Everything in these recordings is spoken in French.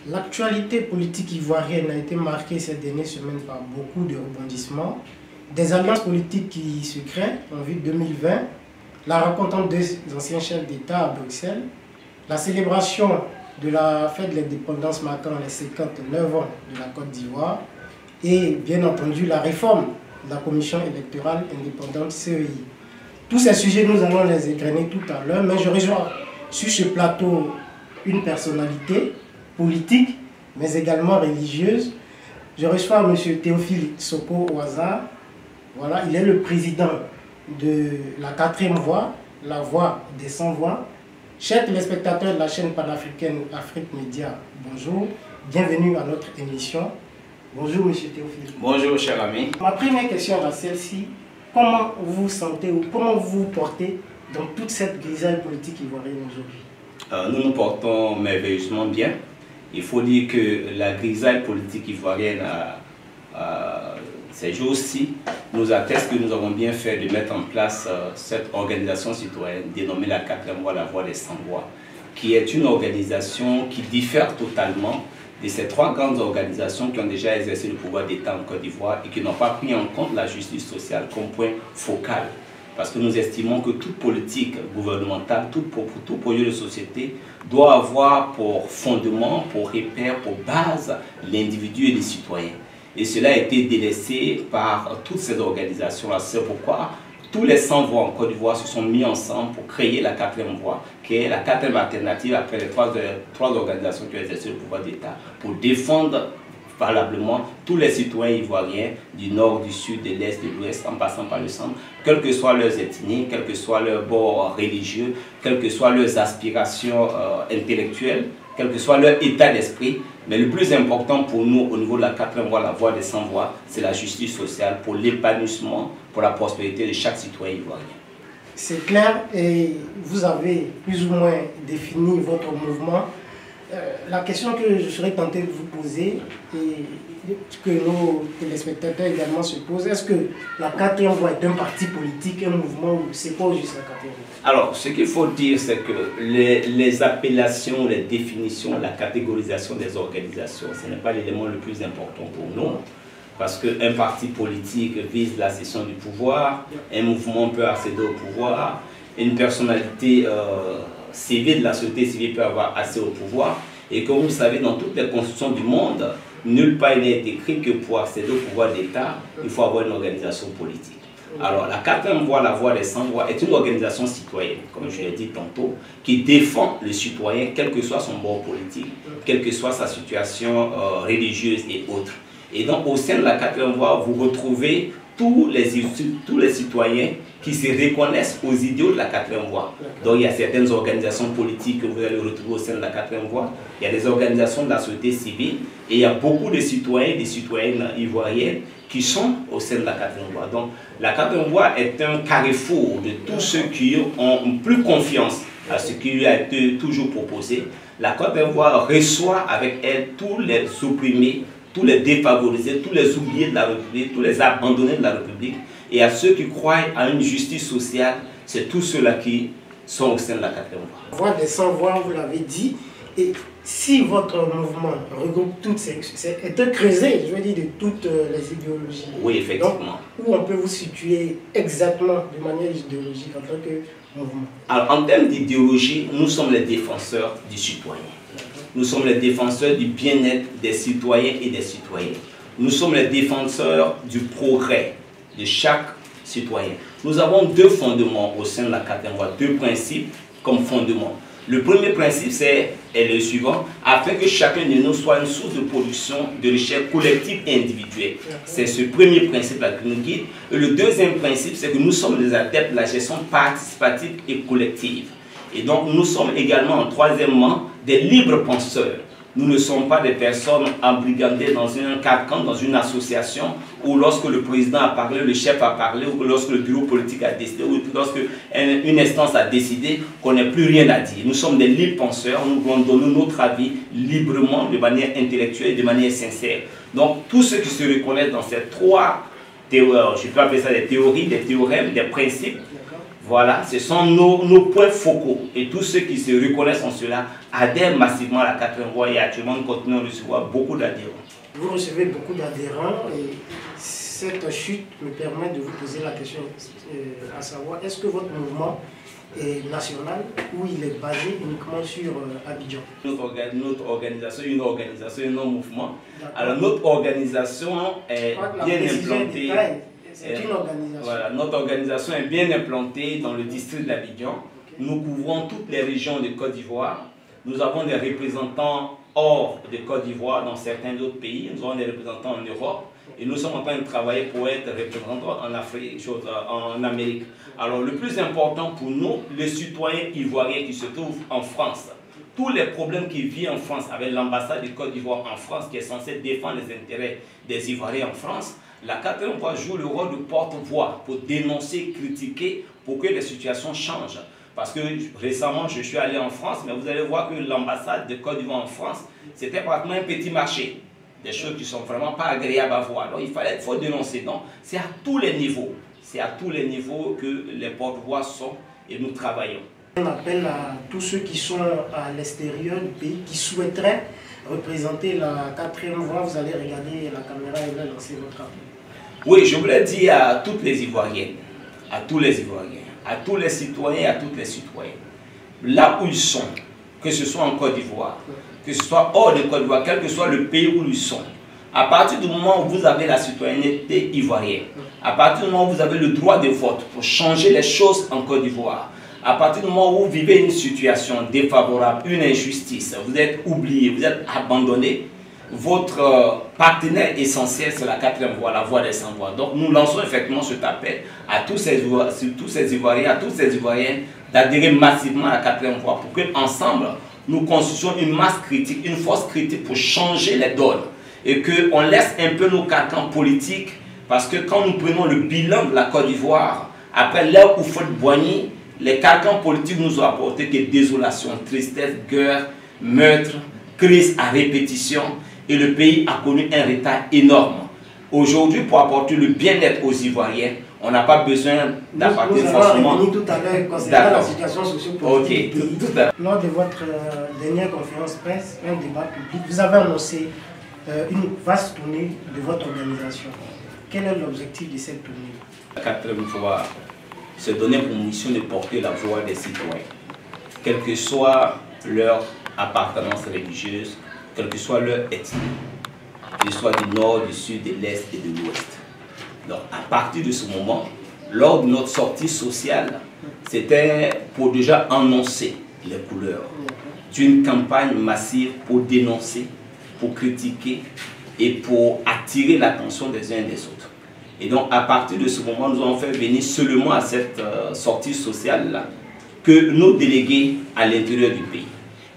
L'actualité politique ivoirienne a été marquée ces dernières semaines par beaucoup de rebondissements, des alliances politiques qui se créent en vue de 2020, la rencontre entre deux anciens chefs d'État à Bruxelles, la célébration de la fête de l'indépendance marquant les 59 ans de la Côte d'Ivoire et bien entendu la réforme de la commission électorale indépendante CEI. Tous ces sujets, nous allons les égrener tout à l'heure, mais je rejoins sur ce plateau une politique, mais également religieuse. Je reçois M. Théophile Soko Ouaza. Voilà, il est le président de la 4e voie, la voie des sans-voix. Chers téléspectateurs de la chaîne panafricaine Afrique Média, bonjour. Bienvenue à notre émission. Bonjour M. Théophile. Bonjour cher ami. Ma première question est celle-ci. Comment vous vous sentez ou comment vous vous portez dans toute cette grisaille politique ivoirienne aujourd'hui? Nous nous portons merveilleusement bien. Il faut dire que la grisaille politique ivoirienne ces jours-ci nous atteste que nous avons bien fait de mettre en place cette organisation citoyenne dénommée la 4e voie, la voie des sans-voix, qui est une organisation qui diffère totalement de ces 3 grandes organisations qui ont déjà exercé le pouvoir d'État en Côte d'Ivoire et qui n'ont pas pris en compte la justice sociale comme point focal. Parce que nous estimons que toute politique gouvernementale, tout projet de société doit avoir pour fondement, pour repère, pour base l'individu et les citoyens. Et cela a été délaissé par toutes ces organisations-là. C'est pourquoi tous les 100 voix en Côte d'Ivoire se sont mis ensemble pour créer la 4e voie, qui est la 4e alternative après les 3 organisations qui ont exercé le pouvoir d'État, pour défendre valablement tous les citoyens ivoiriens du nord, du sud, de l'est, de l'ouest, en passant par le centre, quelles que soient leurs ethnies, quel que soit leur bord religieux, quelles que soient leurs aspirations intellectuelles, quel que soit leur état d'esprit. Mais le plus important pour nous au niveau de la 4e voie, la voie des sans-voix, c'est la justice sociale pour l'épanouissement, pour la prospérité de chaque citoyen ivoirien. C'est clair et vous avez plus ou moins défini votre mouvement. La question que je serais tenté de vous poser et que nos téléspectateurs également se posent, est-ce que la 4e voie est un parti politique, un mouvement ou c'est quoi juste la 4e voie? Alors, ce qu'il faut dire, c'est que les appellations, les définitions, la catégorisation des organisations, ce n'est pas l'élément le plus important pour nous. Parce qu'un parti politique vise la cession du pouvoir, un mouvement peut accéder au pouvoir, une personnalité civile de la société civile peut avoir accès au pouvoir. Et comme vous savez, dans toutes les constitutions du monde, nulle part il n'est écrit que pour accéder au pouvoir d'État, il faut avoir une organisation politique. Alors la 4e voie, la voie des sans-voix, est une organisation citoyenne, comme je l'ai dit tantôt, qui défend le citoyen, quel que soit son bord politique, quelle que soit sa situation religieuse et autres. Et donc au sein de la 4e voie, vous retrouvez tous les citoyens qui se reconnaissent aux idéaux de la 4e voie. Donc il y a certaines organisations politiques que vous allez retrouver au sein de la 4e voie, il y a des organisations de la société civile et il y a beaucoup de citoyens et de citoyennes ivoiriennes qui sont au sein de la 4e voie. Donc la 4e voie est un carrefour de tous ceux qui ont plus confiance à ce qui lui a été toujours proposé. La 4e voie reçoit avec elle tous les opprimés, tous les défavorisés, tous les oubliés de la République, tous les abandonnés de la République. Et à ceux qui croient à une justice sociale, c'est tous ceux-là qui sont au sein de la 4e voie. Voie des sans-voix, vous l'avez dit. Et si votre mouvement regroupe toutes ces... est un creuset, je veux dire, de toutes les idéologies. Oui, effectivement. Donc, où on peut vous situer exactement de manière idéologique en tant que mouvement? Alors, en termes d'idéologie, nous sommes les défenseurs du citoyen. Nous sommes les défenseurs du bien-être des citoyens et des citoyennes. Nous sommes les défenseurs du progrès de chaque citoyen. Nous avons 2 fondements au sein de la 4e voie, 2 principes comme fondement. Le premier principe est le suivant, afin que chacun de nous soit une source de production de richesse collective et individuelle. C'est ce premier principe-là qui nous guide. Et le deuxième principe, c'est que nous sommes des adeptes de la gestion participative et collective. Et donc nous sommes également, troisièmement, des libres penseurs. Nous ne sommes pas des personnes embrigandées dans un carcan, dans une association, où lorsque le président a parlé, le chef a parlé, ou lorsque le bureau politique a décidé, ou lorsque une instance a décidé, qu'on n'ait plus rien à dire. Nous sommes des libres penseurs, nous pouvons donner notre avis librement, de manière intellectuelle, de manière sincère. Donc tous ceux qui se reconnaissent dans ces 3 théories, je peux appeler ça des théories, des théorèmes, des principes, Voilà, ce sont nos points focaux. Et tous ceux qui se reconnaissent en cela adhèrent massivement à la 4e voie et actuellement nous continuons à recevoir beaucoup d'adhérents. Vous recevez beaucoup d'adhérents et cette chute me permet de vous poser la question à savoir, est-ce que votre mouvement est national ou il est basé uniquement sur Abidjan? Notre organisation est une organisation et non mouvement. Alors notre organisation est bien implantée. C'est une organisation. Voilà, notre organisation est bien implantée dans le district d'Abidjan. Okay. Nous couvrons toutes les régions de Côte d'Ivoire. Nous avons des représentants hors de Côte d'Ivoire dans certains autres pays. Nous avons des représentants en Europe. Et nous sommes en train de travailler pour être représentants en Afrique, en Amérique. Alors le plus important pour nous, les citoyens ivoiriens qui se trouvent en France, tous les problèmes qui vivent en France avec l'ambassade de Côte d'Ivoire en France qui est censée défendre les intérêts des Ivoiriens en France, la 4e voie joue le rôle de porte-voix pour dénoncer, critiquer, pour que les situations changent. Parce que récemment, je suis allé en France, mais vous allez voir que l'ambassade de Côte d'Ivoire en France, c'était pratiquement un petit marché. Des choses qui ne sont vraiment pas agréables à voir. Donc il faut dénoncer. Donc c'est à tous les niveaux. C'est à tous les niveaux que les porte-voix sont et nous travaillons. On appelle à tous ceux qui sont à l'extérieur du pays, qui souhaiteraient représenter la 4e voie. Vous allez regarder la caméra et vous allez lancer votre appel. Oui, je voulais dire à toutes les Ivoiriennes, à tous les Ivoiriens, à tous les citoyens et à toutes les citoyennes, là où ils sont, que ce soit en Côte d'Ivoire, que ce soit hors de Côte d'Ivoire, quel que soit le pays où ils sont, à partir du moment où vous avez la citoyenneté ivoirienne, à partir du moment où vous avez le droit de vote pour changer les choses en Côte d'Ivoire, à partir du moment où vous vivez une situation défavorable, une injustice, vous êtes oublié, vous êtes abandonné, votre partenaire essentiel, c'est la 4e voie, la voie des sans-voix. Donc nous lançons effectivement cet appel à tous ces Ivoiriens, à toutes ces Ivoiriennes d'adhérer massivement à la 4e voie pour qu'ensemble, nous construisons une masse critique, une force critique pour changer les donnes. Et qu'on laisse un peu nos carcans politiques, parce que quand nous prenons le bilan de la Côte d'Ivoire, après l'heure où Houphouët-Boigny, les carcans politiques nous ont apporté que désolation, tristesse, guerre, meurtre, crise à répétition. Et le pays a connu un retard énorme. Aujourd'hui, pour apporter le bien-être aux Ivoiriens, on n'a pas besoin d'apporter forcément... Nous tout à l'heure concernant la situation sociopolitique du pays. Lors de votre dernière conférence presse, un débat public, vous avez annoncé une vaste tournée de votre organisation. Quel est l'objectif de cette tournée? La 4e voie se donnait pour mission de porter la voix des citoyens, quelle que soit leur appartenance religieuse, quelle que soit leur ethnie, qu'ils soient du nord, du sud, de l'est et de l'ouest. Donc à partir de ce moment, lors de notre sortie sociale, c'était pour déjà annoncer les couleurs d'une campagne massive pour dénoncer, pour critiquer et pour attirer l'attention des uns et des autres. Et donc à partir de ce moment, nous avons fait venir seulement à cette sortie sociale-là que nos délégués à l'intérieur du pays.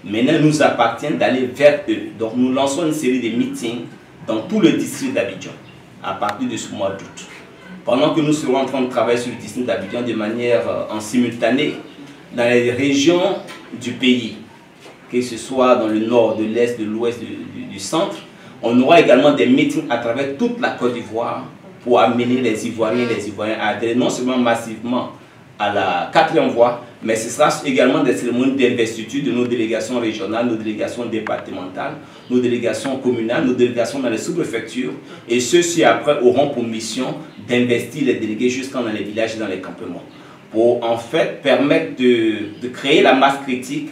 Maintenant, il nous appartient d'aller vers eux. Donc, nous lançons une série de meetings dans tout le district d'Abidjan à partir de ce mois d'août. Pendant que nous serons en train de travailler sur le district d'Abidjan de manière en simultané dans les régions du pays, que ce soit dans le nord, de l'est, de l'ouest, du centre, on aura également des meetings à travers toute la Côte d'Ivoire pour amener les Ivoiriens et les Ivoiriens à adhérer non seulement massivement à la 4e voie, mais ce sera également des cérémonies d'investiture de nos délégations régionales, nos délégations départementales, nos délégations communales, nos délégations dans les sous-préfectures. Et ceux-ci après auront pour mission d'investir les délégués jusqu'en dans les villages et dans les campements. Pour en fait permettre de créer la masse critique,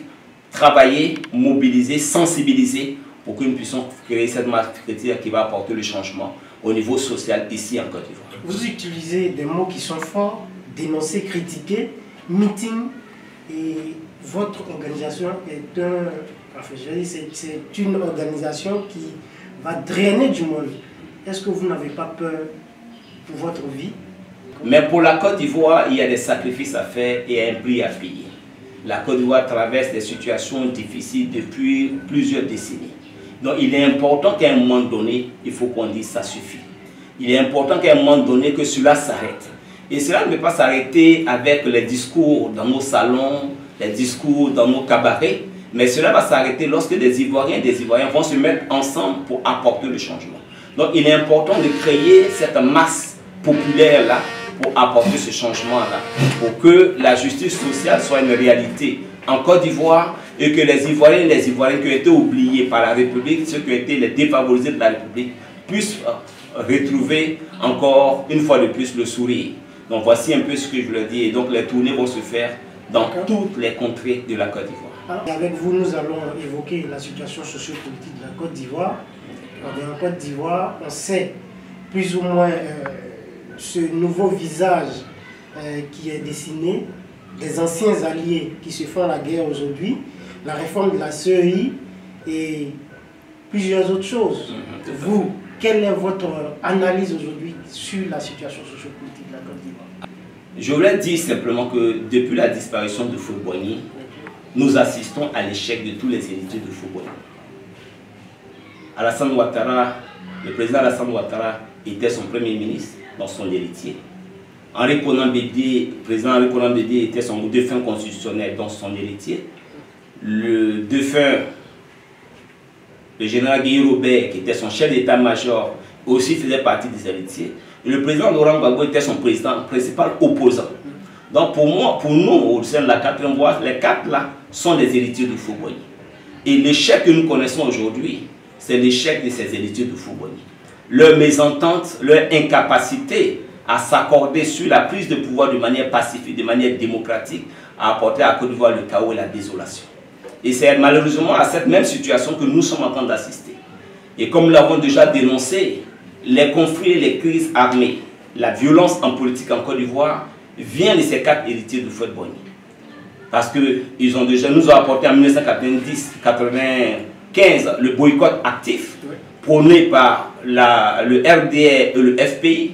travailler, mobiliser, sensibiliser pour que nous puissions créer cette masse critique qui va apporter le changement au niveau social ici en Côte d'Ivoire. Vous utilisez des mots qui sont forts, dénoncer, critiquer, meeting, et votre organisation est c'est une organisation qui va drainer du monde. Est-ce que vous n'avez pas peur pour votre vie? Mais pour la Côte d'Ivoire, il y a des sacrifices à faire et un prix à payer. La Côte d'Ivoire traverse des situations difficiles depuis plusieurs décennies. Donc il est important qu'à un moment donné, il faut qu'on dise ça suffit. Il est important qu'à un moment donné que cela s'arrête. Et cela ne peut pas s'arrêter avec les discours dans nos salons, les discours dans nos cabarets, mais cela va s'arrêter lorsque des Ivoiriens et des Ivoiriens vont se mettre ensemble pour apporter le changement. Donc il est important de créer cette masse populaire-là pour apporter ce changement-là, pour que la justice sociale soit une réalité en Côte d'Ivoire et que les Ivoiriens qui ont été oubliés par la République, ceux qui ont été les défavorisés de la République, puissent retrouver encore une fois de plus le sourire. Donc voici un peu ce que je leur dis. Et donc les tournées vont se faire dans toutes les contrées de la Côte d'Ivoire. Avec vous, nous allons évoquer la situation sociopolitique de la Côte d'Ivoire. En Côte d'Ivoire, on sait plus ou moins ce nouveau visage qui est dessiné, des anciens alliés qui se font la guerre aujourd'hui, la réforme de la CEI et plusieurs autres choses. Vous, quelle est votre analyse aujourd'hui sur la situation sociopolitique de la Côte d'Ivoire? Je voulais dire simplement que depuis la disparition de Houphouët-Boigny, nous assistons à l'échec de tous les héritiers de Houphouët-Boigny. Alassane Ouattara, le président Alassane Ouattara était son premier ministre, donc son héritier. Henri Konan Bédié, le président Henri Konan Bédié était son défunt constitutionnel, donc son héritier. Le défunt, le général Guy Robert, qui était son chef d'état-major, aussi faisait partie des héritiers. Et le président Laurent Gbagbo était son principal opposant. Donc pour moi, pour nous, au sein de la 4e voie, les 4 là sont des héritiers de Houphouët-Boigny. Et l'échec que nous connaissons aujourd'hui, c'est l'échec de ces héritiers de Houphouët-Boigny. Leur mésentente, leur incapacité à s'accorder sur la prise de pouvoir de manière pacifique, de manière démocratique, a apporté à Côte d'Ivoire le chaos et la désolation. Et c'est malheureusement à cette même situation que nous sommes en train d'assister. Et comme nous l'avons déjà dénoncé, les conflits et les crises armées, la violence en politique en Côte d'Ivoire vient de ces 4 héritiers de Houphouët-Boigny. Parce qu'ils ont déjà nous ont apporté en 1990-95 le boycott actif prôné par le RDR et le FPI.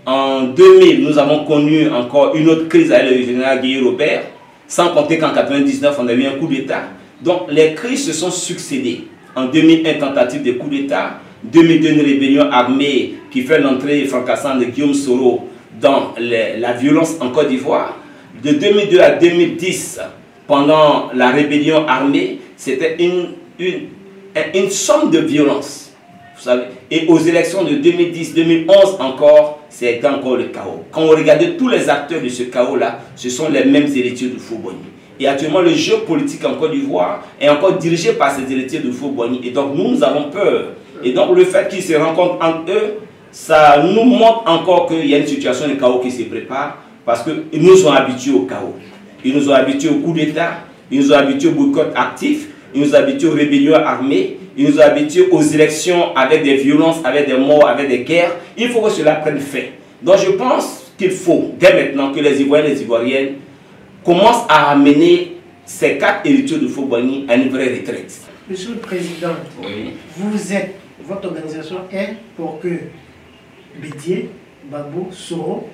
En 2000, nous avons connu encore une autre crise avec le général Guy Robert, sans compter qu'en 1999, on a eu un coup d'État. Donc les crises se sont succédées. En 2001, tentative de coup d'État. 2002, une rébellion armée qui fait l'entrée fracassante de Guillaume Soro dans la violence en Côte d'Ivoire. De 2002 à 2010, pendant la rébellion armée, c'était une somme de violence. Vous savez. Et aux élections de 2010-2011 encore, c'était encore le chaos. Quand on regardait tous les acteurs de ce chaos-là, ce sont les mêmes héritiers de Houphouët-Boigny. Et actuellement, le jeu politique en Côte d'Ivoire est encore dirigé par ces héritiers de Houphouët-Boigny. Et donc, nous avons peur. Et donc, le fait qu'ils se rencontrent entre eux, ça nous montre encore qu'il y a une situation de chaos qui se prépare. Parce qu'ils nous ont habitués au chaos. Ils nous ont habitués au coup d'État. Ils nous ont habitués au boycott actif. Ils nous ont habitués aux rébellions armées. Ils nous ont habitués aux élections avec des violences, avec des morts, avec des guerres. Il faut que cela prenne fin. Donc je pense qu'il faut, dès maintenant, que les Ivoiriens et les Ivoiriennes commencent à amener ces 4 héritiers de Houphouët-Boigny à une vraie retraite. Monsieur le Président, oui. votre organisation est pour que Bédié, Gbagbo, Soro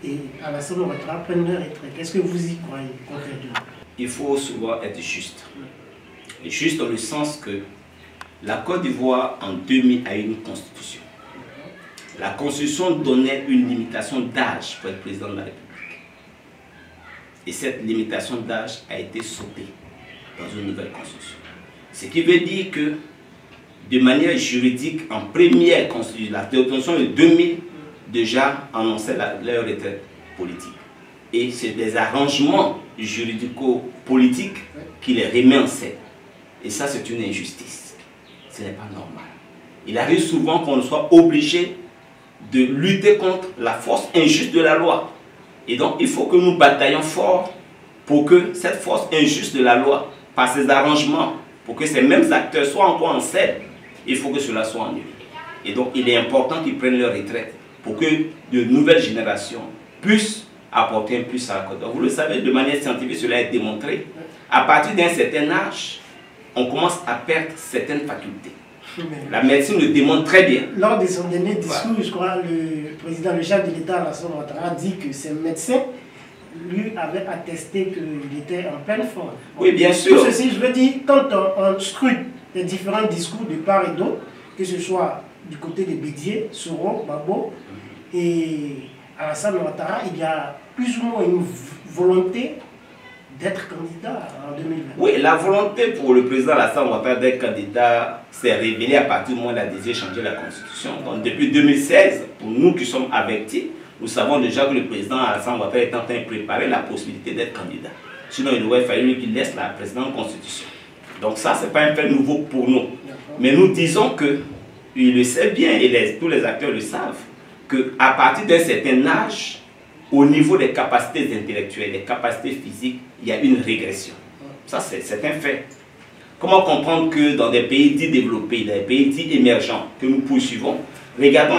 et Alassane Ouattara prennent leur retraite. Est-ce que vous y croyez concrètement? Il faut souvent être juste. Et juste dans le sens que la Côte d'Ivoire, en 2000, a eu une constitution. La constitution donnait une limitation d'âge pour être président de la République. Et cette limitation d'âge a été sautée dans une nouvelle constitution. Ce qui veut dire que, de manière juridique, en première constitution, la constitution de 2000 déjà annonçait leur retraite politique. Et c'est des arrangements juridico-politiques qui les remettent en scène. Et ça, c'est une injustice. Ce n'est pas normal. Il arrive souvent qu'on soit obligé de lutter contre la force injuste de la loi. Et donc, il faut que nous bataillions fort pour que cette force injuste de la loi, par ces arrangements, pour que ces mêmes acteurs soient encore en scène, il faut que cela soit annulé. Et donc, il est important qu'ils prennent leur retraite pour que de nouvelles générations puissent apporter un plus à la Côte d'Ivoire. Vous le savez, de manière scientifique, cela est démontré. À partir d'un certain âge, on commence à perdre certaines facultés. La médecine le démontre très bien. Lors de son dernier discours, je crois, le chef de l'État, Alassane Ouattara, a dit que ses médecins lui avaient attesté qu'il était en pleine forme. Oui, bien sûr. Tout ceci, je veux dire, quand on scrute les différents discours de part et d'autre, que ce soit du côté de Bédié, Soro, Gbagbo et Alassane Ouattara, il y a plus ou moins une volonté d'être candidat en 2020. Oui, la volonté pour le président Alassane Ouattara d'être candidat s'est révélée à partir du moment où il a désiré changer la constitution. Donc depuis 2016, pour nous qui sommes avertis, Nous savons déjà que le président Alassane Ouattara est en train de préparer la possibilité d'être candidat. Sinon, il aurait fallu qu'il laisse la présidente constitution. Donc ça, ce n'est pas un fait nouveau pour nous. Mais nous disons que, il le sait bien, et tous les acteurs le savent, qu'à partir d'un certain âge, au niveau des capacités intellectuelles, des capacités physiques, il y a une régression. Ça, c'est un fait. Comment comprendre que dans des pays dits développés, des pays dits émergents que nous poursuivons, regardons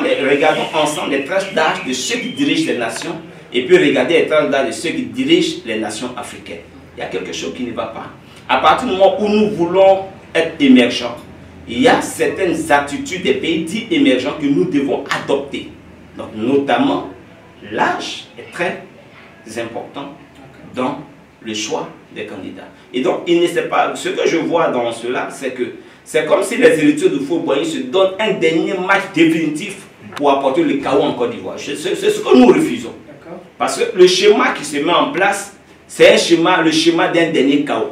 ensemble les tranches d'âge de ceux qui dirigent les nations et puis regardez les tranches d'âge de ceux qui dirigent les nations africaines. Il y a quelque chose qui ne va pas. À partir du moment où nous voulons être émergents, il y a certaines attitudes des pays dits émergents que nous devons adopter. Donc, notamment, l'âge est très important dans le choix des candidats. Et donc, il ne sait pas, ce que je vois dans cela, c'est que c'est comme si les héritiers de Houphouët-Boigny se donnent un dernier match définitif pour apporter le chaos en Côte d'Ivoire. C'est ce que nous refusons. Parce que le schéma qui se met en place, c'est le schéma d'un dernier chaos.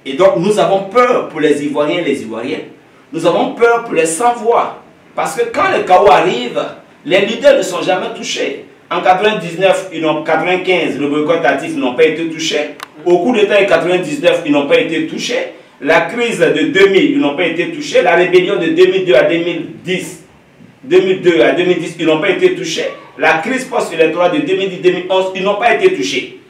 Et donc, nous avons peur pour les Ivoiriens et les Ivoiriennes. Nous avons peur pour les sans-voix. Parce que quand le chaos arrive, les leaders ne sont jamais touchés. En 99, 95, le boycott actif n'ont pas été touchés. Au cours de temps, en 99, ils n'ont pas été touchés. La crise de 2000, ils n'ont pas été touchés. La rébellion de 2002 à 2010, ils n'ont pas été touchés. La crise post-électorale de 2010-2011, ils n'ont pas été touchés.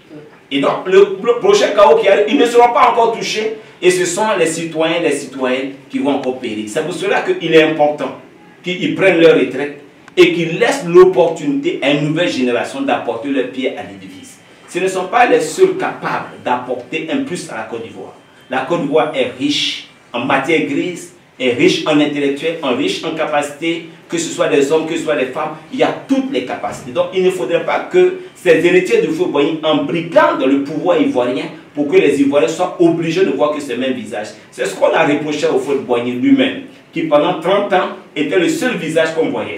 Et donc, le prochain chaos qui arrive, ils ne seront pas encore touchés. Et ce sont les citoyens et les citoyennes qui vont encore périr. C'est pour cela qu'il est important qu'ils prennent leur retraite et qu'ils laissent l'opportunité à une nouvelle génération d'apporter leur pied à l'édifice. Ce ne sont pas les seuls capables d'apporter un plus à la Côte d'Ivoire. La Côte d'Ivoire est riche en matière grise, est riche en intellectuels, riche en capacités, que ce soit des hommes, que ce soit des femmes, il y a toutes les capacités. Donc il ne faudrait pas que ces héritiers de Houphouët-Boigny embrigadent le pouvoir ivoirien pour que les Ivoiriens soient obligés de voir que c'est le même visage. C'est ce qu'on a reproché à Houphouët-Boigny lui-même, qui pendant 30 ans était le seul visage qu'on voyait.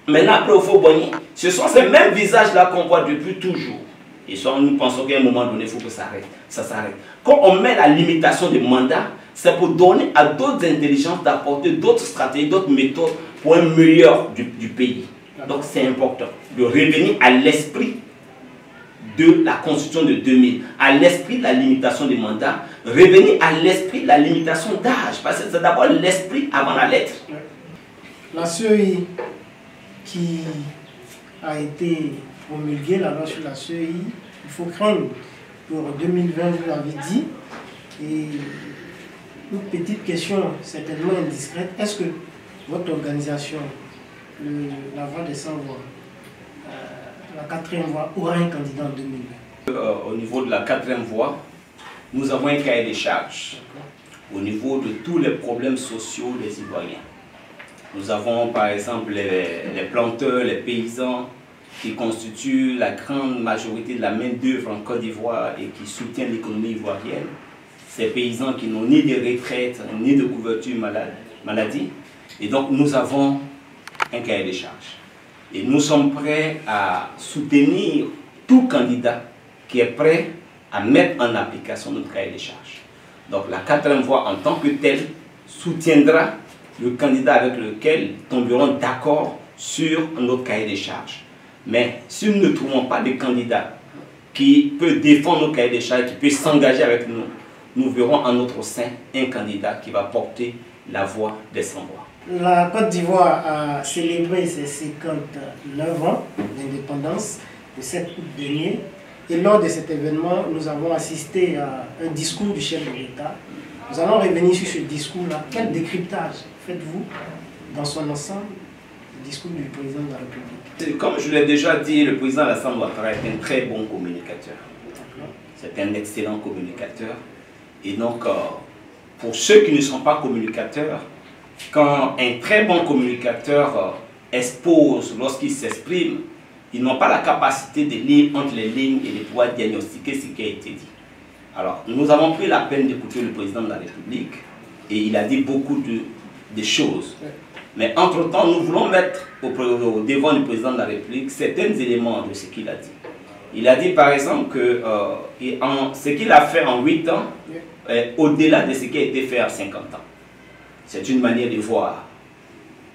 Maintenant, après Houphouët-Boigny, ce sont ces mêmes visages-là qu'on voit depuis toujours. Et soit nous pensons qu'à un moment donné, il faut que ça s'arrête. Quand on met la limitation des mandats, c'est pour donner à d'autres intelligences d'apporter d'autres stratégies, d'autres méthodes pour un meilleur du pays. Donc c'est important de revenir à l'esprit de la Constitution de 2000, à l'esprit de la limitation des mandats, revenir à l'esprit de la limitation d'âge, parce que c'est d'abord l'esprit avant la lettre. La CEI qui a été promulguée, la loi sur la CEI, il faut craindre pour 2020, vous l'avez dit. Et une petite question certainement indiscrète, est-ce que votre organisation, la Voix des Sans-Voix, la 4e voie, aura un candidat en 2020? Au niveau de la 4e voie, nous avons un cahier des charges au niveau de tous les problèmes sociaux des Ivoiriens. Nous avons par exemple les planteurs, les paysans qui constituent la grande majorité de la main-d'œuvre en Côte d'Ivoire et qui soutiennent l'économie ivoirienne. Ces paysans qui n'ont ni de retraite, ni de couverture maladie. Et donc nous avons un cahier des charges. Et nous sommes prêts à soutenir tout candidat qui est prêt à mettre en application notre cahier des charges. Donc la 4e voie en tant que telle soutiendra le candidat avec lequel tomberons d'accord sur notre cahier des charges. Mais si nous ne trouvons pas de candidat qui peut défendre nos cahiers des charges, qui peut s'engager avec nous, nous verrons en notre sein un candidat qui va porter la voix des sans-voix. La Côte d'Ivoire a célébré ses 59 ans d'indépendance le 7 août dernier. Et lors de cet événement, nous avons assisté à un discours du chef de l'État. Nous allons revenir sur ce discours-là. Quel décryptage faites-vous dans son ensemble du discours du président de la République? Comme je l'ai déjà dit, le président Alassane Ouattara est un très bon communicateur. C'est un excellent communicateur. Et donc, pour ceux qui ne sont pas communicateurs, quand un très bon communicateur expose, lorsqu'il s'exprime, ils n'ont pas la capacité de lire entre les lignes et de pouvoir diagnostiquer ce qui a été dit. Alors, nous avons pris la peine d'écouter le président de la République et il a dit beaucoup de choses. Mais entre-temps, nous voulons mettre au devant du président de la République certains éléments de ce qu'il a dit. Il a dit par exemple que ce qu'il a fait en 8 ans est au-delà de ce qui a été fait en 50 ans. C'est une manière de voir.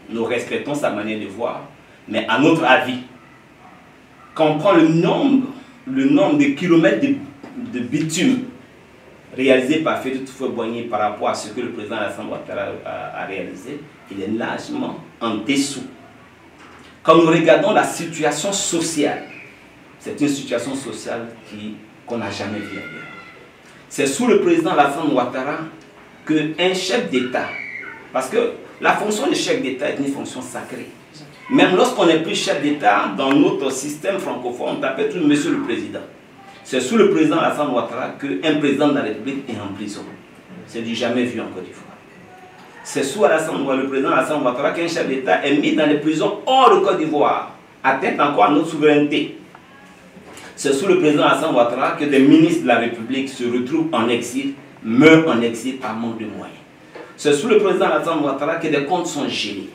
Nous respectons sa manière de voir. Mais à notre avis, quand on prend le nombre de kilomètres de bitume réalisé par Félix Houphouët-Boigny par rapport à ce que le président Alassane Ouattara a réalisé, il est largement en dessous. Quand nous regardons la situation sociale, c'est une situation sociale qu'on n'a jamais vue ailleurs. C'est sous le président Alassane Ouattara qu'un chef d'État, parce que la fonction de chef d'État est une fonction sacrée. Même lorsqu'on n'est plus chef d'État, dans notre système francophone, on appelle tout Monsieur le Président. C'est sous le président Alassane Ouattara qu'un président de la République est en prison. C'est du jamais vu en Côte d'Ivoire. C'est sous le président Alassane Ouattara qu'un chef d'État est mis dans les prisons hors de Côte d'Ivoire, atteinte encore à notre souveraineté. C'est sous le président Alassane Ouattara que des ministres de la République se retrouvent en exil, meurent en exil par manque de moyens. C'est sous le président Alassane Ouattara que des comptes sont gelés.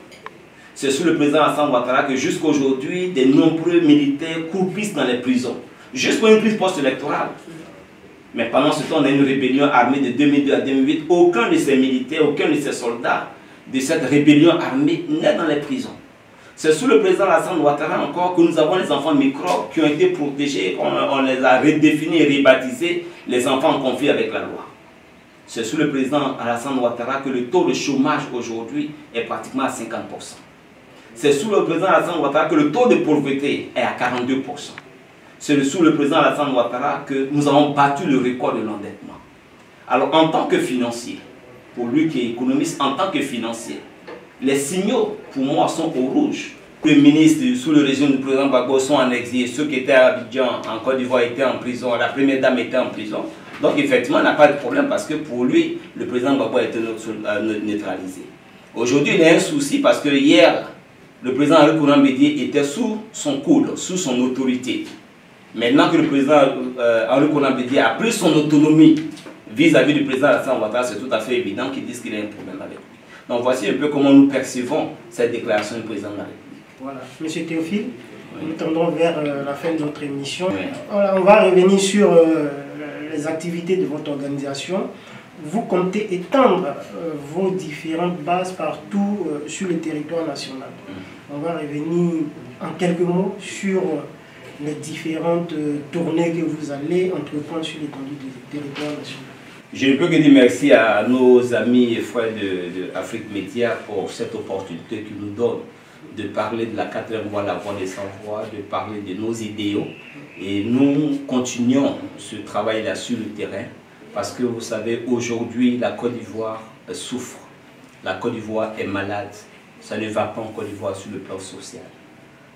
C'est sous le président Alassane Ouattara que jusqu'à aujourd'hui, de nombreux militaires croupissent dans les prisons, juste pour une prise post-électorale. Mais pendant ce temps, on a une rébellion armée de 2002 à 2008. Aucun de ces militaires, aucun de ces soldats de cette rébellion armée n'est dans les prisons. C'est sous le président Alassane Ouattara encore que nous avons les enfants microbes qui ont été protégés, on les a redéfinis et rebaptisés les enfants en conflit avec la loi. C'est sous le président Alassane Ouattara que le taux de chômage aujourd'hui est pratiquement à 50%. C'est sous le président Alassane Ouattara que le taux de pauvreté est à 42%. C'est sous le président Alassane Ouattara que nous avons battu le record de l'endettement. Alors en tant que financier, pour lui qui est économiste, en tant que financier, les signaux pour moi sont au rouge. Les ministres sous le régime du président Gbagbo sont en exil, ceux qui étaient à Abidjan, en Côte d'Ivoire, étaient en prison, la première dame était en prison. Donc effectivement, on n'a pas de problème parce que pour lui, le président Gbagbo a été neutralisé. Aujourd'hui, il y a un souci parce que hier, le président Henri Konan Bédié était sous son coude, sous son autorité. Maintenant que le président Henri Konan Bédié a pris son autonomie vis-à-vis du président Alassane Ouattara, c'est tout à fait évident qu'ils disent qu'il y a un problème avec lui. Donc voici un peu comment nous percevons cette déclaration du président de la République. Voilà. Monsieur Théophile, nous tendons vers la fin de notre émission. Oui. Voilà, on va revenir sur les activités de votre organisation. Vous comptez étendre vos différentes bases partout sur le territoire national. On va revenir en quelques mots sur les différentes tournées que vous allez entreprendre sur l'étendue du territoire national. Je ne peux que dire merci à nos amis et frères de Afrique Média pour cette opportunité qu'ils nous donnent de parler de la quatrième voie, la voie des sans-voix, de parler de nos idéaux. Et nous continuons ce travail-là sur le terrain parce que vous savez, aujourd'hui, la Côte d'Ivoire souffre. La Côte d'Ivoire est malade. Ça ne va pas en Côte d'Ivoire sur le plan social.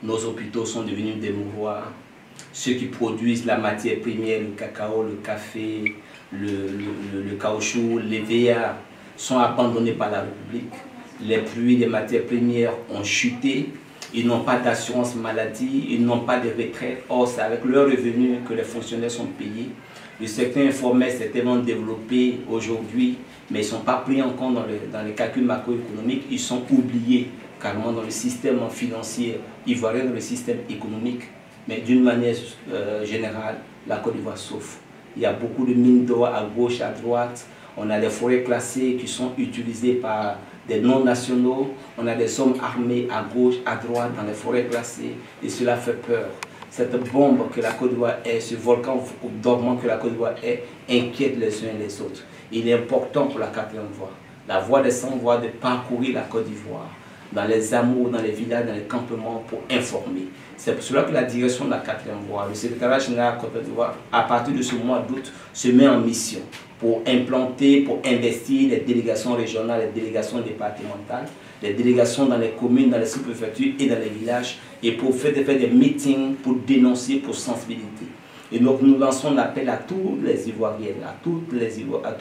Nos hôpitaux sont devenus des mouroirs. Ceux qui produisent la matière première, le cacao, le café, le caoutchouc, les VA sont abandonnés par la République. Les prix des matières premières ont chuté. Ils n'ont pas d'assurance maladie, ils n'ont pas de retraite. Or, c'est avec leurs revenus que les fonctionnaires sont payés. Le secteur informel s'est tellement développé aujourd'hui, mais ils ne sont pas pris en compte dans les calculs macroéconomiques. Ils sont oubliés carrément dans le système financier ivoirien, dans le système économique. Mais d'une manière générale, la Côte d'Ivoire souffre. Il y a beaucoup de mines d'or à gauche, à droite. On a des forêts classées qui sont utilisées par des non-nationaux. On a des hommes armés à gauche, à droite, dans les forêts classées. Et cela fait peur. Cette bombe que la Côte d'Ivoire est, ce volcan dormant que la Côte d'Ivoire est, inquiète les uns et les autres. Il est important pour la quatrième voie, la voie des sans-voix, de parcourir la Côte d'Ivoire, dans les hameaux, dans les villages, dans les campements, pour informer. C'est pour cela que la direction de la quatrième voie, le secrétariat général de Côte d'Ivoire, à partir de ce mois d'août, se met en mission pour implanter, pour investir les délégations régionales, les délégations départementales, les délégations dans les communes, dans les sous-préfectures et dans les villages, et pour faire des meetings, pour dénoncer, pour sensibiliser. Et donc nous lançons l'appel à tous les Ivoiriens, à tous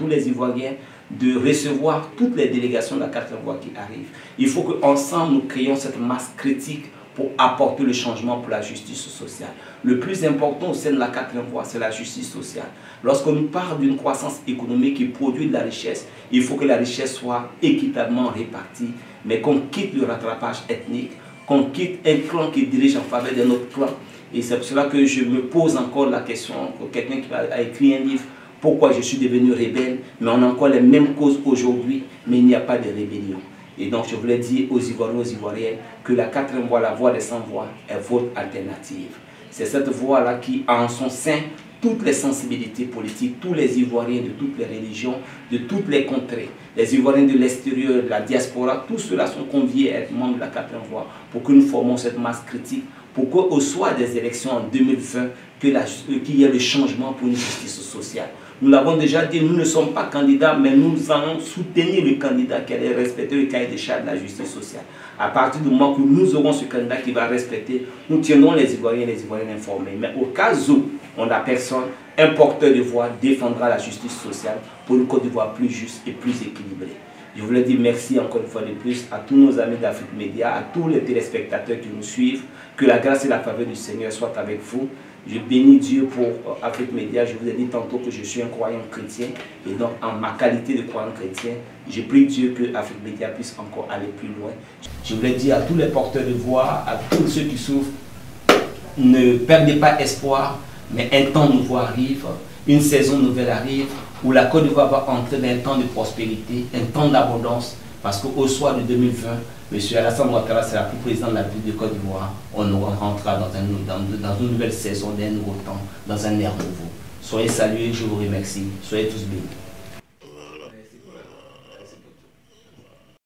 les Ivoiriens de recevoir toutes les délégations de la quatrième voie qui arrivent. Il faut qu'ensemble nous créions cette masse critique pour apporter le changement pour la justice sociale. Le plus important au sein de la quatrième voie, c'est la justice sociale. Lorsqu'on nous parle d'une croissance économique qui produit de la richesse, il faut que la richesse soit équitablement répartie, mais qu'on quitte le rattrapage ethnique, qu'on quitte un clan qui dirige en faveur d'un autre clan. Et c'est pour cela que je me pose encore la question, pour quelqu'un qui a écrit un livre, pourquoi je suis devenu rebelle, mais on a encore les mêmes causes aujourd'hui, mais il n'y a pas de rébellion. Et donc, je voulais dire aux Ivoiriens, aux Ivoiriennes, que la 4e voie, la voie des 100 voix, est votre alternative. C'est cette voie-là qui a en son sein toutes les sensibilités politiques, tous les Ivoiriens de toutes les religions, de toutes les contrées, les Ivoiriens de l'extérieur, de la diaspora, tous ceux-là sont conviés à être membres de la 4e voie pour que nous formons cette masse critique, pour qu'au soir des élections en 2020, qu'il y ait le changement pour une justice sociale. Nous l'avons déjà dit, nous ne sommes pas candidats, mais nous allons soutenir le candidat qui allait respecter le cahier des charges de la justice sociale. À partir du moment où nous aurons ce candidat qui va respecter, nous tiendrons les Ivoiriens et les Ivoiriennes informés. Mais au cas où on n'a personne, un porteur de voix défendra la justice sociale pour une Côte d'Ivoire plus juste et plus équilibrée. Je voulais dire merci encore une fois de plus à tous nos amis d'Afrique Média, à tous les téléspectateurs qui nous suivent. Que la grâce et la faveur du Seigneur soient avec vous. Je bénis Dieu pour Afrique Média. Je vous ai dit tantôt que je suis un croyant chrétien. Et donc, en ma qualité de croyant chrétien, je prie Dieu que Afrique Média puisse encore aller plus loin. Je voulais dire à tous les porteurs de voix, à tous ceux qui souffrent, ne perdez pas espoir, mais un temps nouveau arrive, une saison nouvelle arrive, où la Côte d'Ivoire va entrer dans un temps de prospérité, un temps d'abondance, parce qu'au soir de 2020, M. Alassane Ouattara sera plus président de la République de Côte d'Ivoire. On rentrera dans une nouvelle saison, d'un nouveau temps, dans un air nouveau. Soyez salués, je vous remercie. Soyez tous bénis.